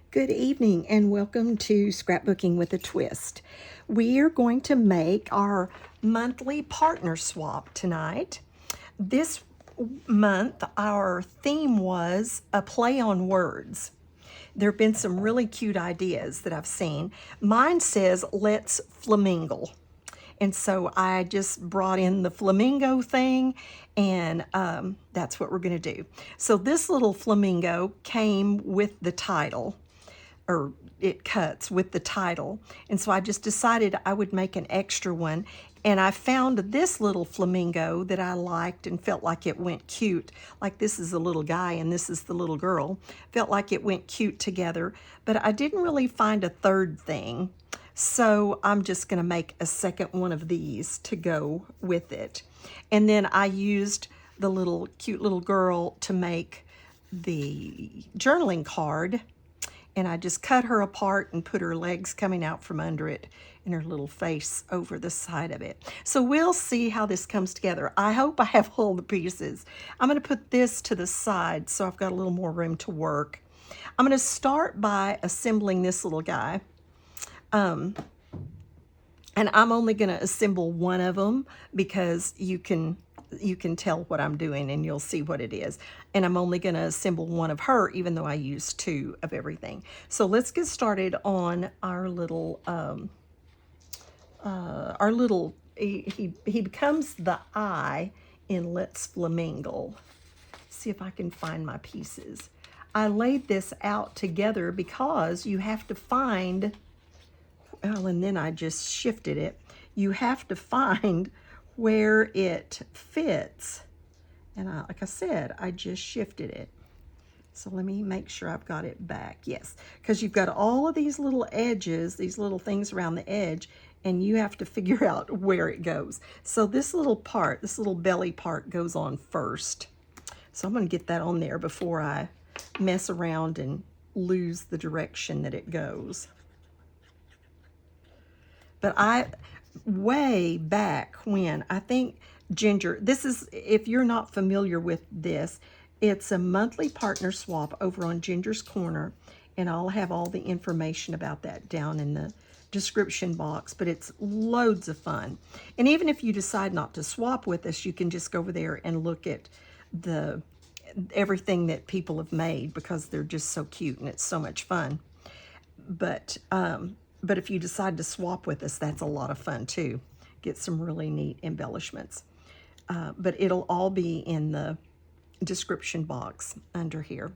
Good evening and welcome to Scrapbooking with a Twist. We are going to make our monthly partner swap tonight. This month our theme was a play on words. There have been some really cute ideas that I've seen. Mine says, let's flamingle. And so I just brought in the flamingo thing, and that's what we're going to do. So this little flamingo came with the title, or it cuts with the title. And so I just decided I would make an extra one. And I found this little flamingo that I liked and felt like it went cute. Like this is a little guy and this is the little girl. Felt like it went cute together. But I didn't really find a third thing. So I'm just going to make a second one of these to go with it. And then I used the little cute little girl to make the journaling card. And I just cut her apart and put her legs coming out from under it and her little face over the side of it. So we'll see how this comes together. I hope I have all the pieces. I'm going to put this to the side so I've got a little more room to work. I'm going to start by assembling this little guy. And I'm only going to assemble one of them because you can tell what I'm doing and you'll see what it is. And I'm only going to assemble one of her, even though I used two of everything. So let's get started on our little, he becomes the eye in Let's Flamingle. See if I can find my pieces. I laid this out together because you have to find, well, and then I just shifted it. You have to find where it fits. And like I said, I just shifted it. So let me make sure I've got it back. Yes, because you've got all of these little edges, these little things around the edge, and you have to figure out where it goes. So this little part, this little belly part goes on first. So I'm going to get that on there before I mess around and lose the direction that it goes. But way back when, I think Ginger, this is, if you're not familiar with this, it's a monthly partner swap over on Ginger's Corner, and I'll have all the information about that down in the description box, but it's loads of fun. And even if you decide not to swap with us, you can just go over there and look at everything that people have made because they're just so cute and it's so much fun. But if you decide to swap with us, that's a lot of fun too. Get some really neat embellishments. But it'll all be in the description box under here.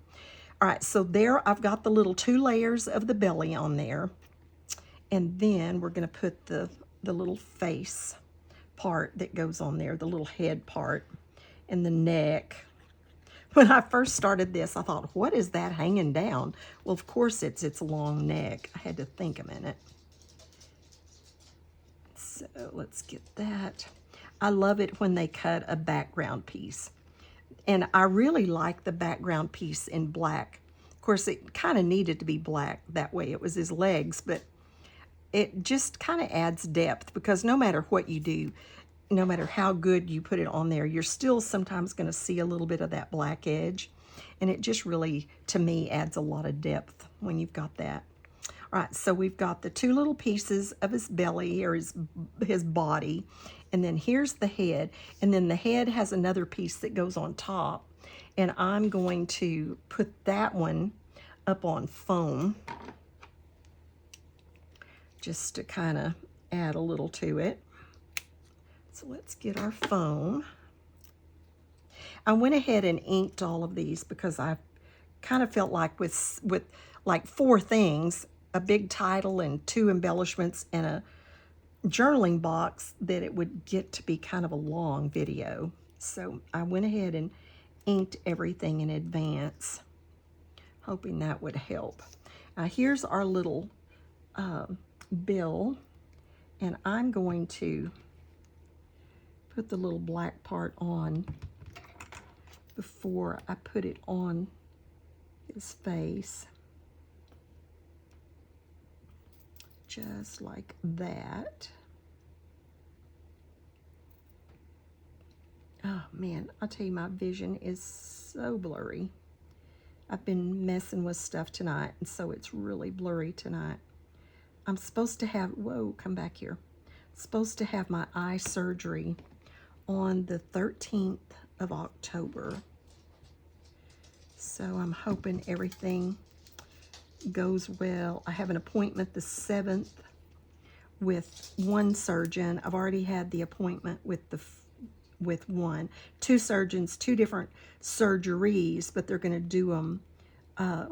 All right, so there I've got the little 2 layers of the belly on there. And then we're going to put the little face part that goes on there, the little head part, and the neck. When I first started this, I thought, what is that hanging down? Well, of course, it's its long neck. I had to think a minute. So let's get that. I love it when they cut a background piece. And I really like the background piece in black. Of course, it kind of needed to be black. That way it was his legs, but it just kind of adds depth because no matter what you do, no matter how good you put it on there, you're still sometimes going to see a little bit of that black edge. And it just really, to me, adds a lot of depth when you've got that. All right, so we've got the 2 little pieces of his belly or his body. And then here's the head. And then the head has another piece that goes on top. And I'm going to put that one up on foam just to kind of add a little to it. So let's get our foam. I went ahead and inked all of these because I kind of felt like with like 4 things, a big title and 2 embellishments and a journaling box, that it would get to be kind of a long video. So I went ahead and inked everything in advance, hoping that would help. Now here's our little bill, and I'm going to put the little black part on before I put it on his face. Just like that. Oh man, I'll tell you, my vision is so blurry. I've been messing with stuff tonight, and so it's really blurry tonight. I'm supposed to have, whoa, come back here. Supposed to have my eye surgery on the 13th of October. So I'm hoping everything goes well. I have an appointment the 7th with one surgeon. I've already had the appointment with two surgeons, two different surgeries, but they're going to do them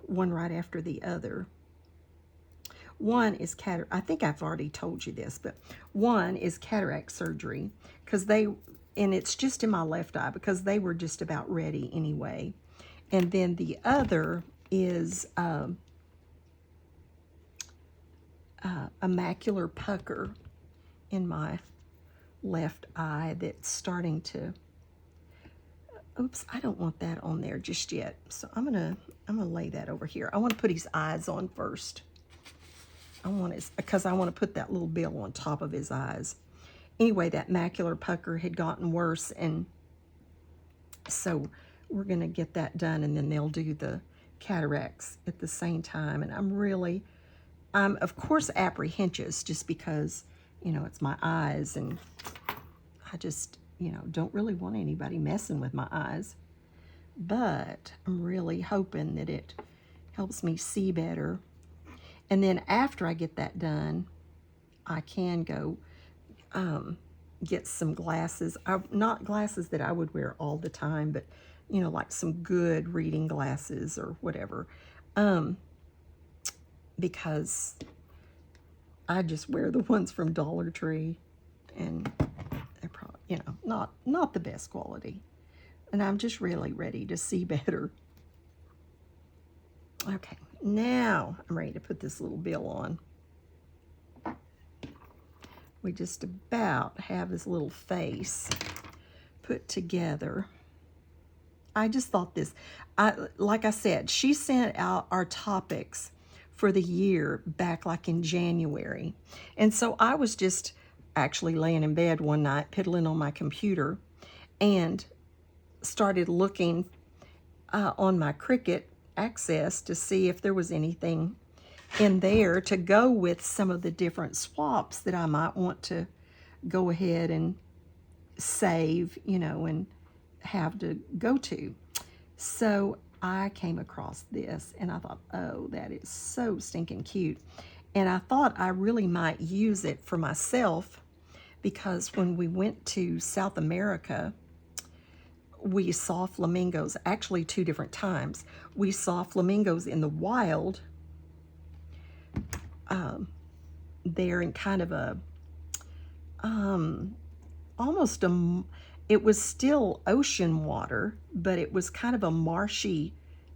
one right after the other. One is cataract. I think I've already told you this, but one is cataract surgery and it's just in my left eye because they were just about ready anyway. And then the other is a macular pucker in my left eye that's starting to, oops, I don't want that on there just yet. So I'm gonna lay that over here. I want to put his eyes on first. Because I want to put that little bill on top of his eyes. Anyway, that macular pucker had gotten worse, and so we're going to get that done, and then they'll do the cataracts at the same time. And I'm of course apprehensive just because, it's my eyes, and I just, don't really want anybody messing with my eyes. But I'm really hoping that it helps me see better. And then after I get that done, I can go get some glasses. Not glasses that I would wear all the time, but, like some good reading glasses or whatever. Because I just wear the ones from Dollar Tree, and they're probably, not the best quality. And I'm just really ready to see better. Okay. Now I'm ready to put this little bill on. We just about have his little face put together. I just thought like I said, she sent out our topics for the year back like in January. And so I was just actually laying in bed one night, piddling on my computer, and started looking on my Cricut Access to see if there was anything in there to go with some of the different swaps that I might want to go ahead and save, and have to go to. So I came across this, and I thought, oh, that is so stinking cute. And I thought I really might use it for myself, because when we went to South America, we saw flamingos, actually 2 different times. We saw flamingos in the wild, there in kind of a, almost it was still ocean water, but it was kind of a marshy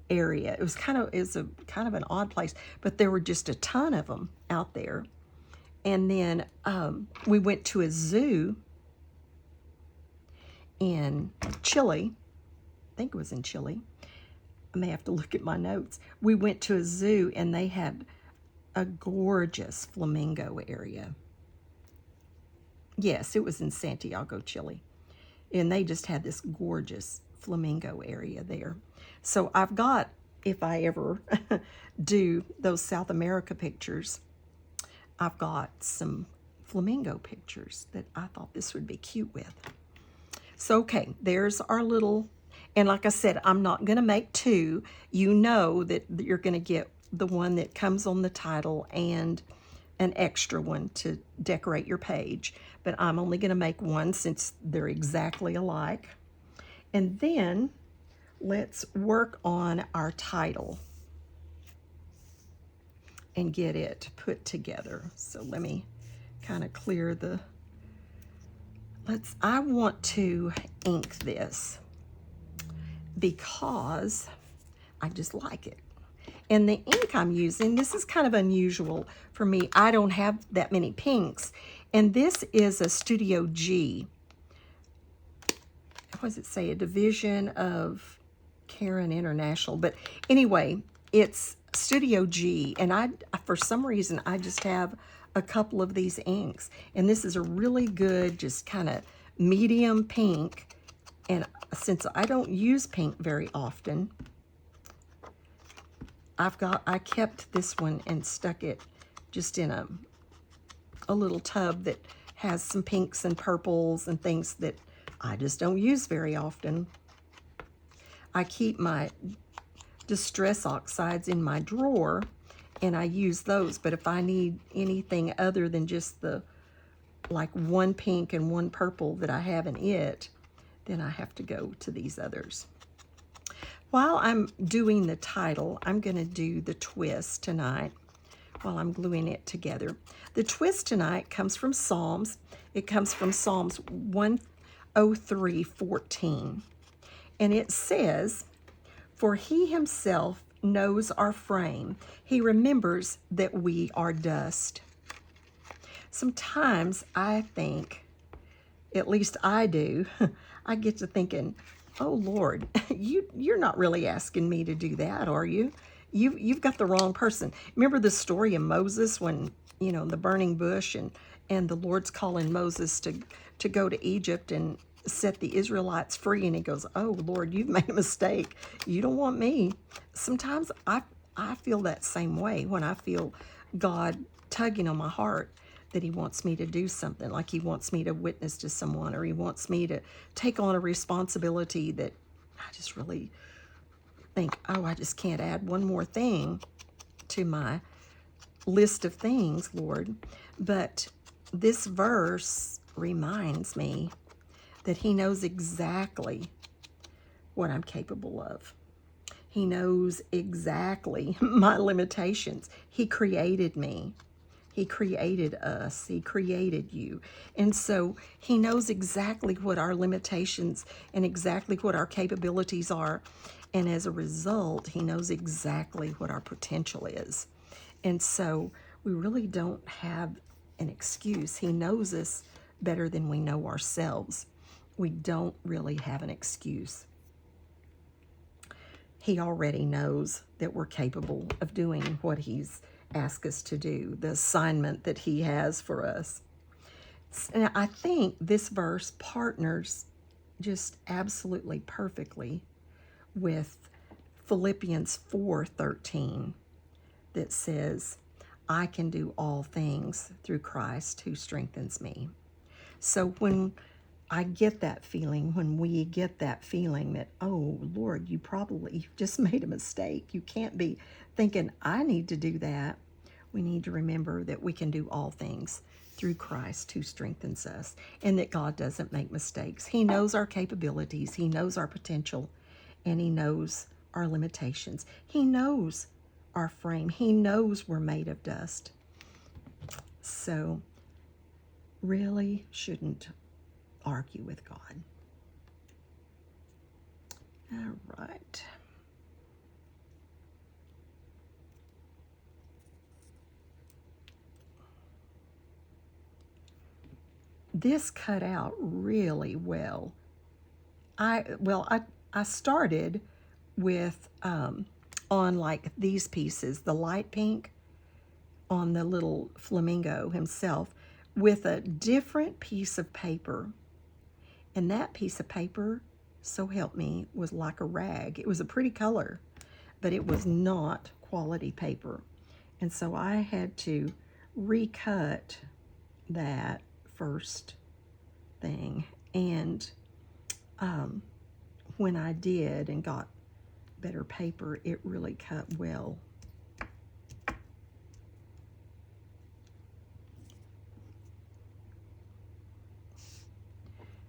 area. It was kind of an odd place, but there were just a ton of them out there. And then we went to a zoo in Chile. I think it was in Chile. I may have to look at my notes. We went to a zoo, and they had a gorgeous flamingo area. Yes, it was in Santiago, Chile. And they just had this gorgeous flamingo area there. So I've got, if I ever do those South America pictures, I've got some flamingo pictures that I thought this would be cute with. So, okay, there's our little, and like I said, I'm not going to make 2. You know that you're going to get the one that comes on the title and an extra one to decorate your page. But I'm only going to make 1 since they're exactly alike. And then let's work on our title and get it put together. So let me kind of clear the, I want to ink this because I just like it. And the ink I'm using, this is kind of unusual for me. I don't have that many pinks. And this is a Studio G. What does it say? A division of Caron International. But anyway, it's Studio G. And for some reason, I just have a couple of these inks. And this is a really good, just kind of medium pink. And since I don't use pink very often, I kept this one and stuck it just in a little tub that has some pinks and purples and things that I just don't use very often. I keep my Distress Oxides in my drawer and I use those, but if I need anything other than just the like one pink and one purple that I have in it, then I have to go to these others. While I'm doing the title, I'm going to do the twist tonight while I'm gluing it together. The twist tonight comes from Psalms. It comes from Psalms 103:14. And it says, "For he himself knows our frame. He remembers that we are dust." Sometimes I think, at least I do, I get to thinking, oh Lord, you're not really asking me to do that, are you? You've got the wrong person. Remember the story of Moses when, the burning bush and the Lord's calling Moses to go to Egypt and set the Israelites free, and he goes, oh Lord, you've made a mistake. You don't want me. Sometimes I feel that same way when I feel God tugging on my heart that he wants me to do something, like he wants me to witness to someone, or he wants me to take on a responsibility that I just really think, oh, I just can't add one more thing to my list of things, Lord. But this verse reminds me that he knows exactly what I'm capable of. He knows exactly my limitations. He created me. He created us. He created you. And so he knows exactly what our limitations and exactly what our capabilities are. And as a result, he knows exactly what our potential is. And so we really don't have an excuse. He knows us better than we know ourselves. We don't really have an excuse. He already knows that we're capable of doing what he's asked us to do, the assignment that he has for us. And I think this verse partners just absolutely perfectly with Philippians 4:13 that says, I can do all things through Christ who strengthens me. So when I get that feeling, when we get that feeling that, oh, Lord, you probably just made a mistake. You can't be thinking, I need to do that. We need to remember that we can do all things through Christ who strengthens us, and that God doesn't make mistakes. He knows our capabilities. He knows our potential, and he knows our limitations. He knows our frame. He knows we're made of dust. So really shouldn't argue with God. All right. This cut out really well. I started with on like these pieces, the light pink on the little flamingo himself, with a different piece of paper. And that piece of paper, so help me, was like a rag. It was a pretty color, but it was not quality paper. And so I had to recut that first thing. And when I did and got better paper, it really cut well.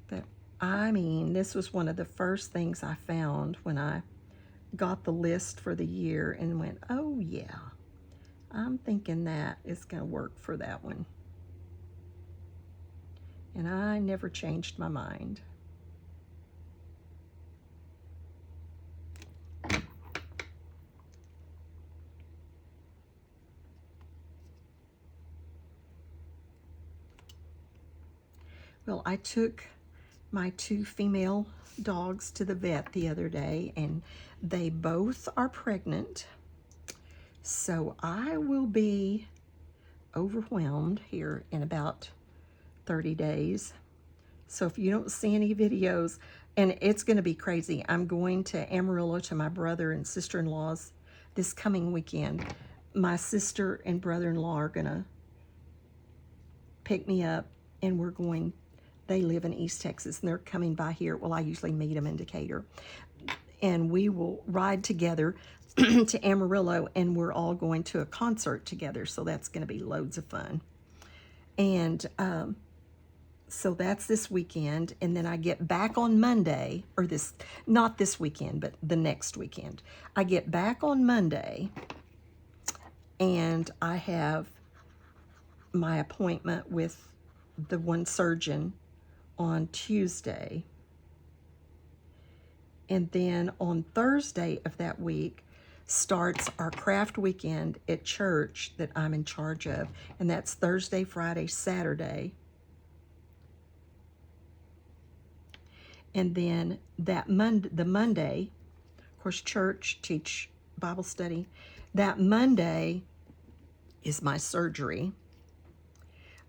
But I mean, this was one of the first things I found when I got the list for the year and went, oh yeah, I'm thinking that is going to work for that one. And I never changed my mind. Well, I took my 2 female dogs to the vet the other day, and they both are pregnant. So I will be overwhelmed here in about 30 days. So if you don't see any videos, and it's going to be crazy, I'm going to Amarillo to my brother and sister-in-law's this coming weekend. My sister and brother-in-law are going to pick me up, and they live in East Texas, and they're coming by here. Well, I usually meet them in Decatur. And we will ride together to Amarillo, and we're all going to a concert together, so that's going to be loads of fun. And so that's this weekend, and then I get back on Monday, or not this weekend, but the next weekend. I get back on Monday, and I have my appointment with the one surgeon on Tuesday. And then on Thursday of that week starts our craft weekend at church that I'm in charge of. And that's Thursday, Friday, Saturday. And then the Monday, of course, church, teach Bible study. That Monday is my surgery.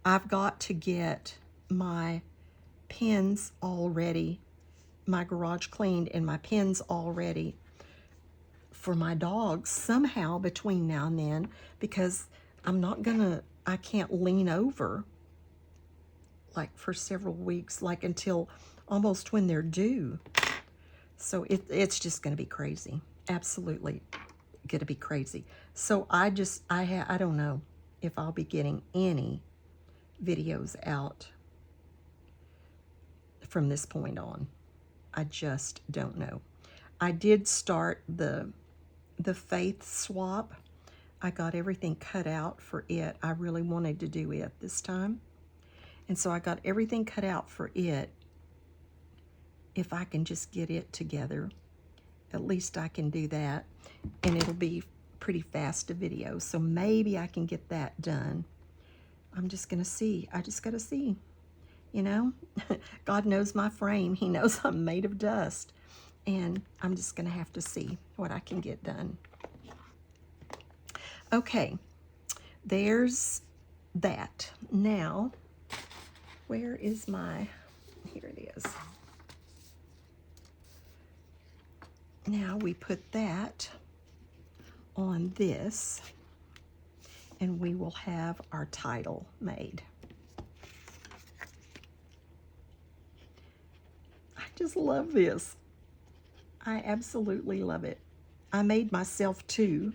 I've got to get my pens all ready, my garage cleaned, and my pens all ready for my dogs somehow between now and then, because I can't lean over like for several weeks, like until almost when they're due. So it's just going to be crazy. Absolutely going to be crazy. So I don't know if I'll be getting any videos out from this point on. I just don't know. I did start the faith swap. I got everything cut out for it. I really wanted to do it this time. And so I got everything cut out for it. If I can just get it together, at least I can do that. And it'll be pretty fast a video. So maybe I can get that done. I'm just going to see. I just got to see. You know, God knows my frame. He knows I'm made of dust. And I'm just going to have to see what I can get done. Okay, there's that. Now, where is my, here it is. Now we put that on this, and we will have our title made. I just love this. I absolutely love it. I made myself two.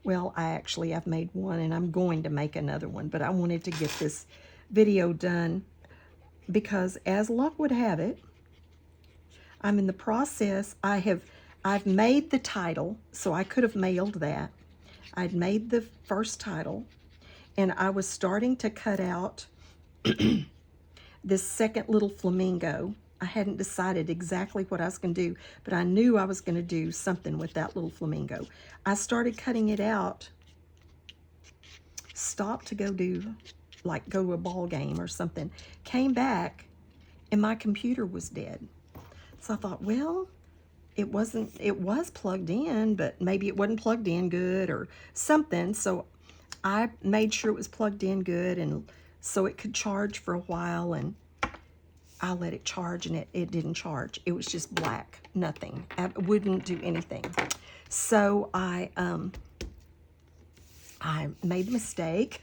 Well, I've made one, and I'm going to make another one, but I wanted to get this video done because, as luck would have it, I'm in the process. I've made the title, so I could have mailed that. I'd made the first title, and I was starting to cut out this second little flamingo. I hadn't decided exactly what I was going to do, but I knew I was going to do something with that little flamingo. I started cutting it out, stopped to go to a ball game or something, came back, and my computer was dead. So I thought, well, it was plugged in, but maybe it wasn't plugged in good or something. So I made sure it was plugged in good, and so it could charge for a while, and I let it charge, and it didn't charge. It was just black, nothing. It wouldn't do anything. So I made a mistake.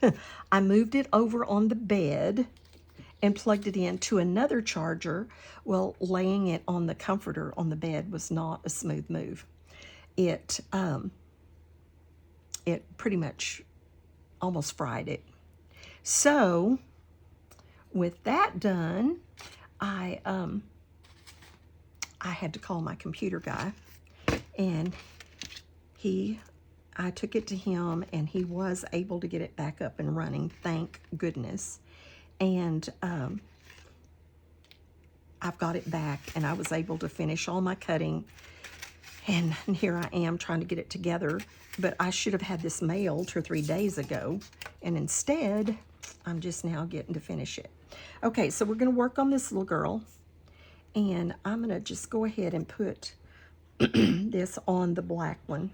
I moved it over on the bed and plugged it into another charger. Well, laying it on the comforter on the bed was not a smooth move. It pretty much almost fried it. So with that done, I had to call my computer guy, and I took it to him, and he was able to get it back up and running, thank goodness. And I've got it back, and I was able to finish all my cutting, and here I am trying to get it together. But I should have had this mailed 2 or 3 days ago, and instead I'm just now getting to finish it. Okay, so we're going to work on this little girl, and I'm going to just go ahead and put this on the black one.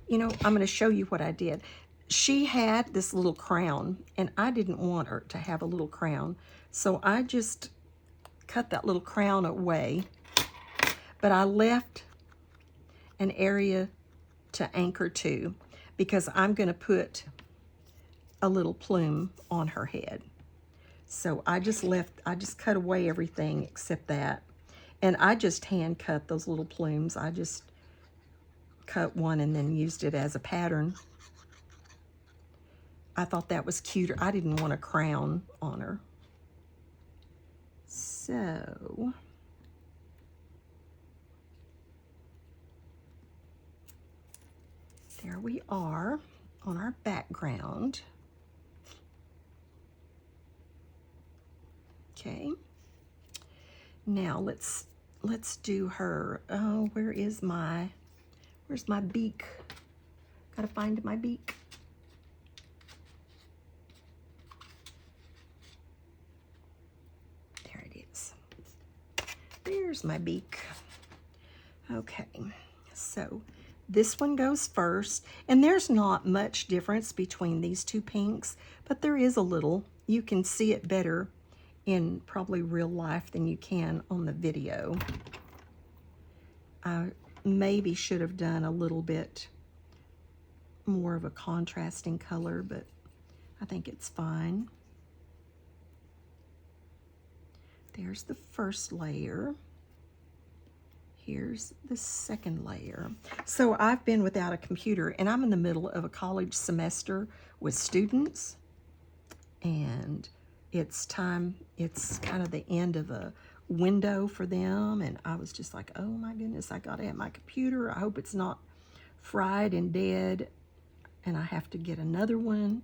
You know, I'm going to show you what I did. She had this little crown, and I didn't want her to have a little crown, so I just cut that little crown away, but I left an area to anchor to, because I'm going to put a little plume on her head. So I just cut away everything except that. And I just hand cut those little plumes. I just cut one and then used it as a pattern. I thought that was cuter. I didn't want a crown on her. So there we are on our background. Okay. Now let's do her. Oh, where's my beak? Gotta find my beak. There it is. There's my beak. Okay, so this one goes first, and there's not much difference between these two pinks, but there is a little. You can see it better in probably real life than you can on the video. I maybe should have done a little bit more of a contrasting color, but I think it's fine. There's the first layer. Here's the second layer. So I've been without a computer, and I'm in the middle of a college semester with students, and it's kind of the end of a window for them, and I was just like, oh my goodness, I gotta have my computer. I hope it's not fried and dead, and I have to get another one.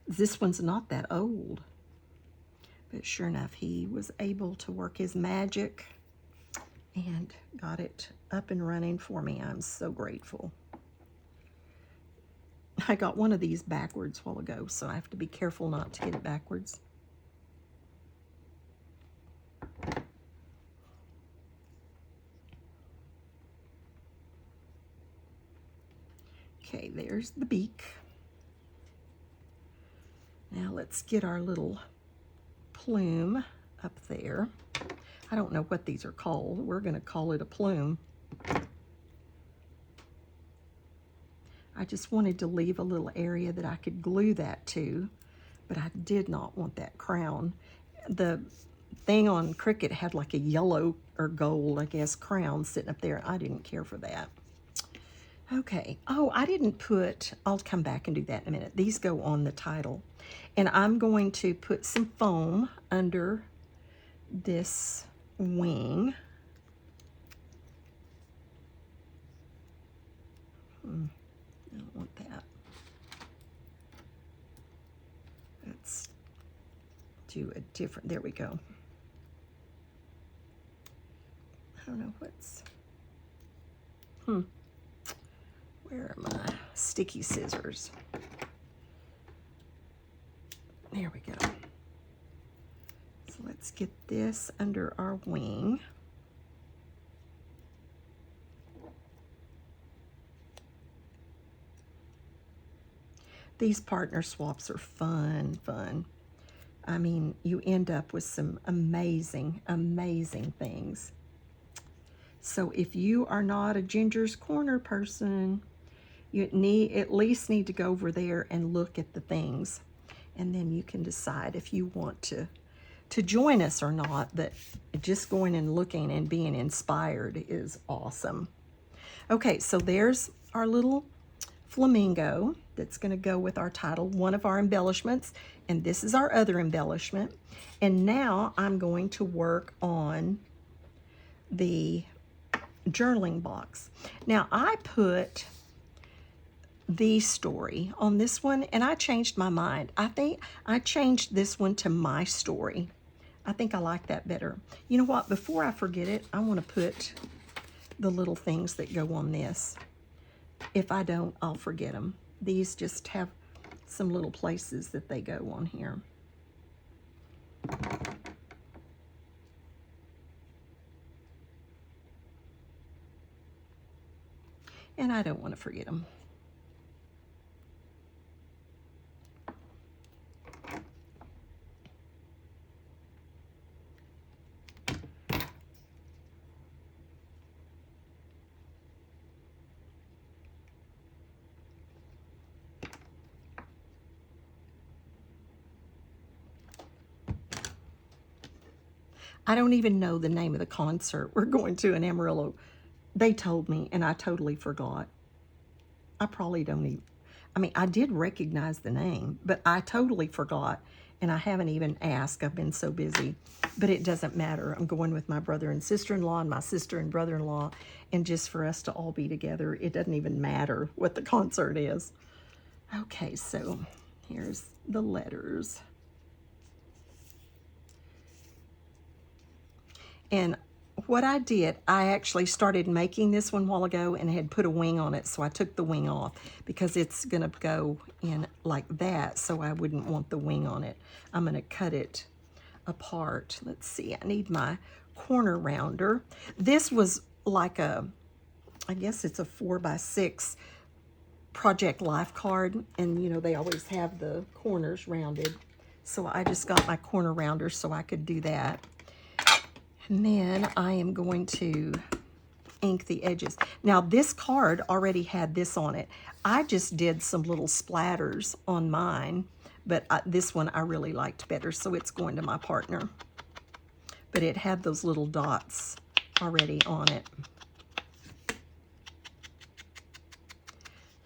This one's not that old, but sure enough, he was able to work his magic and got it up and running for me. I'm so grateful. I got one of these backwards a while ago, so I have to be careful not to get it backwards. Okay, there's the beak. Now let's get our little plume up there. I don't know what these are called. We're going to call it a plume. I just wanted to leave a little area that I could glue that to, but I did not want that crown. The thing on Cricut had like a yellow or gold, I guess, crown sitting up there. I didn't care for that. Okay. Oh, I didn't put, I'll come back and do that in a minute. These go on the title. And I'm going to put some foam under this wing. I don't want that. Let's do a different, there we go. I don't know what's, where are my sticky scissors? There we go. So let's get this under our wing. These partner swaps are fun. I mean, you end up with some amazing, amazing things. So if you are not a Ginger's Corner person, you at least need to go over there and look at the things. And then you can decide if you want to join us or not. But just going and looking and being inspired is awesome. Okay, so there's our little flamingo that's going to go with our title, one of our embellishments, and this is our other embellishment. And now I'm going to work on the journaling box. Now I put the story on this one, and I changed my mind. I think I changed this one to my story. I think I like that better. You know what? Before I forget it, I want to put the little things that go on this. If I don't, I'll forget them. These just have some little places that they go on here. And I don't want to forget them. I don't even know the name of the concert we're going to in Amarillo. They told me, and I totally forgot. I probably don't even, I mean, I did recognize the name, but I totally forgot, and I haven't even asked. I've been so busy, but it doesn't matter. I'm going with my brother and sister-in-law and my sister and brother-in-law, and just for us to all be together, it doesn't even matter what the concert is. Okay, so here's the letters. And what I did, I actually started making this one a while ago and had put a wing on it, so I took the wing off because it's going to go in like that, so I wouldn't want the wing on it. I'm going to cut it apart. Let's see, I need my corner rounder. This was like a, I guess it's a 4x6 Project Life card, and you know, they always have the corners rounded. So I just got my corner rounder so I could do that. And then I am going to ink the edges. Now this card already had this on it. I just did some little splatters on mine, but this one I really liked better, so it's going to my partner. But it had those little dots already on it.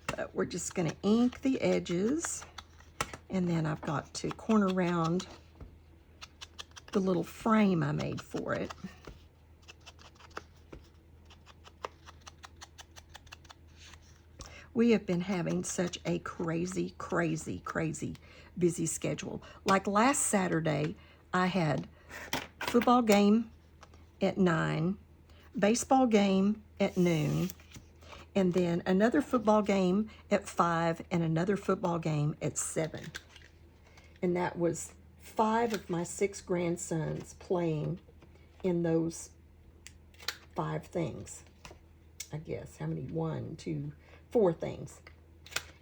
But we're just going to ink the edges, and then I've got to corner round the little frame I made for it. We have been having such a crazy, crazy, crazy busy schedule. Like last Saturday, I had football game at 9, baseball game at noon, and then another football game at 5, and another football game at 7. And that was 5 of my 6 grandsons playing in those 5 things. I guess, how many? 1, 2, 4 things.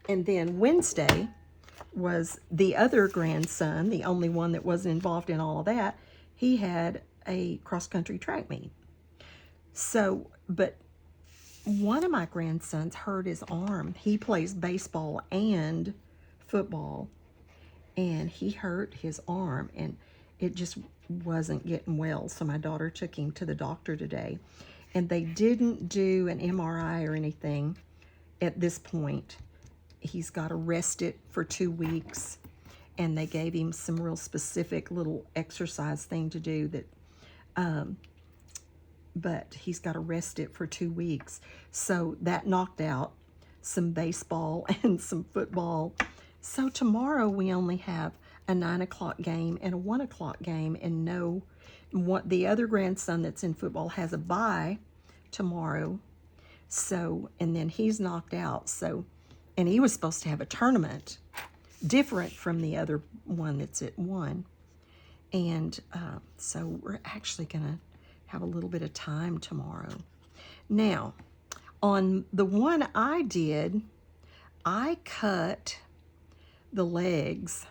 And then Wednesday was the other grandson, the only one that wasn't involved in all of that. He had a cross-country track meet. So, but one of my grandsons hurt his arm. He plays baseball and football, and he hurt his arm, and it just wasn't getting well. So my daughter took him to the doctor today, and they didn't do an MRI or anything at this point. He's got to rest it for 2 weeks, and they gave him some real specific little exercise thing to do that, but he's got to rest it for 2 weeks. So that knocked out some baseball and some football. So tomorrow we only have a 9 o'clock game and a 1 o'clock game, and the other grandson that's in football has a bye tomorrow. So, and then he's knocked out. So, and he was supposed to have a tournament different from the other one that's at 1. And so we're actually going to have a little bit of time tomorrow. Now, on the one I did, I cut the legs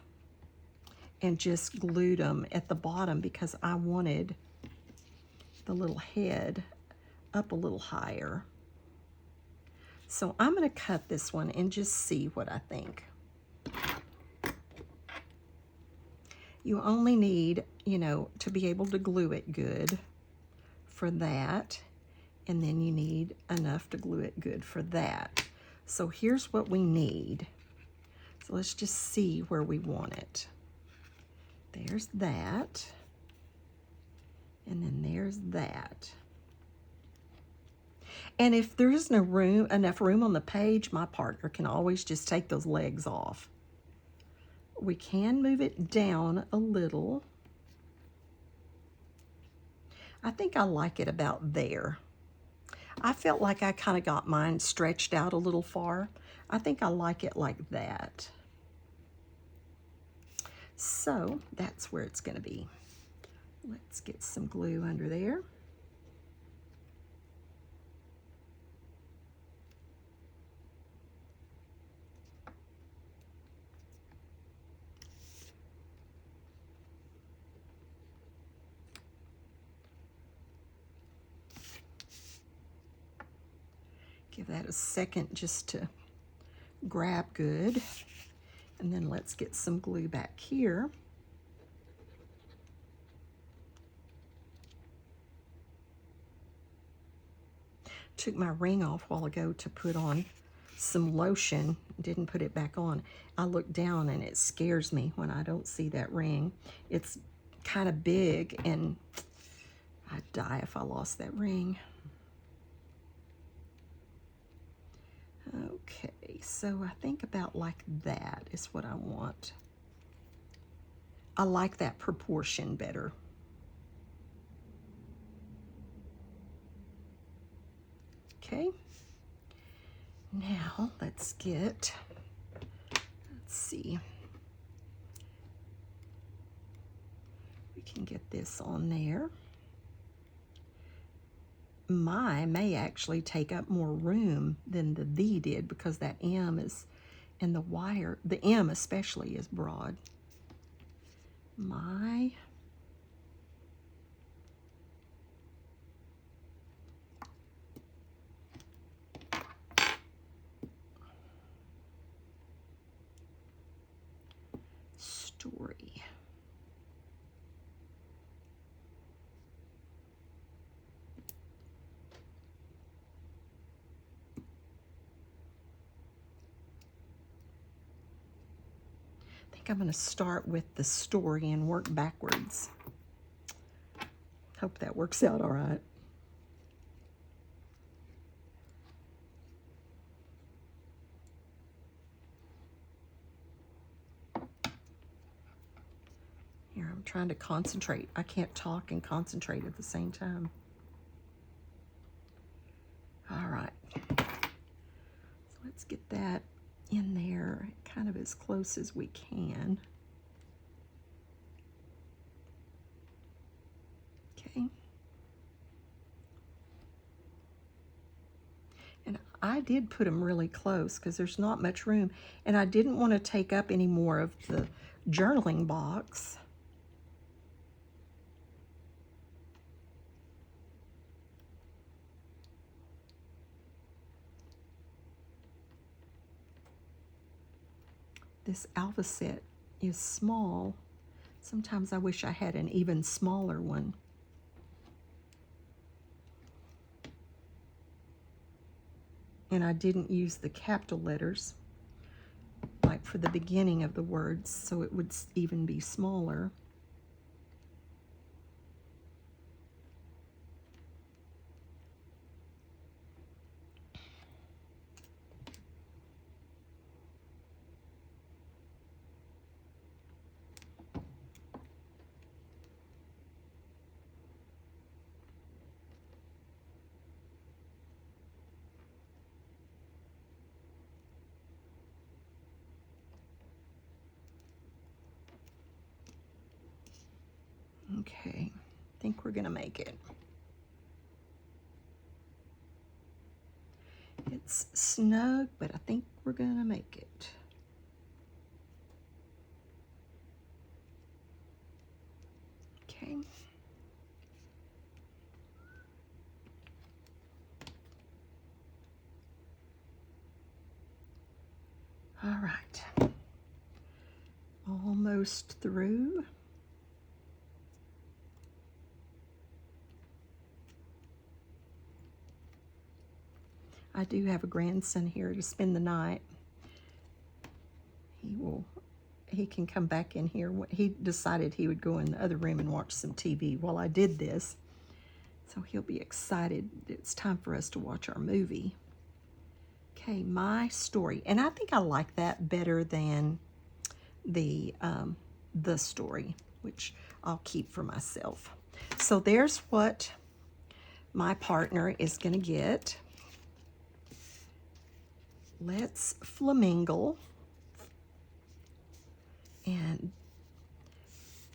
and just glued them at the bottom because I wanted the little head up a little higher. So I'm going to cut this one and just see what I think. You only need, you know, to be able to glue it good for that. And then you need enough to glue it good for that. So here's what we need. So let's just see where we want it. There's that. And then there's that. And if there isn't enough room on the page, my partner can always just take those legs off. We can move it down a little. I think I like it about there. I felt like I kind of got mine stretched out a little far. I think I like it like that. So that's where it's going to be. Let's get some glue under there. Give that a second just to grab good. And then let's get some glue back here. Took my ring off a while ago to put on some lotion. Didn't put it back on. I look down and it scares me when I don't see that ring. It's kind of big and I'd die if I lost that ring. Okay, so I think about like that is what I want. I like that proportion better. Okay, now let's see. We can get this on there. My may actually take up more room than the "the" did because that M is, and the wire, the M especially, is broad. My story. I think I'm going to start with the story and work backwards. Hope that works out all right. Here, I'm trying to concentrate. I can't talk and concentrate at the same time. All right. So let's get that in there kind of as close as we can. Okay. And I did put them really close because there's not much room, and I didn't want to take up any more of the journaling box. This alpha set is small. Sometimes I wish I had an even smaller one. And I didn't use the capital letters like for the beginning of the words, so it would even be smaller. Okay, I think we're gonna make it. It's snug, but I think we're gonna make it. Okay. All right. Almost through. I do have a grandson here to spend the night. He can come back in here. He decided he would go in the other room and watch some TV while I did this. So he'll be excited. It's time for us to watch our movie. Okay, my story. And I think I like that better than the story, which I'll keep for myself. So there's what my partner is going to get. Let's flamingle. And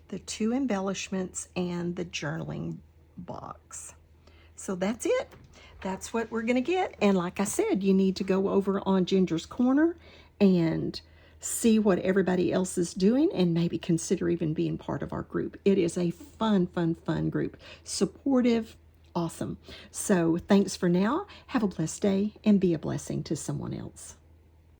the 2 embellishments and the journaling box. So that's it. That's what we're going to get. And like I said, you need to go over on Ginger's Corner and see what everybody else is doing and maybe consider even being part of our group. It is a fun, fun, fun group. Supportive, awesome. So thanks for now. Have a blessed day and be a blessing to someone else.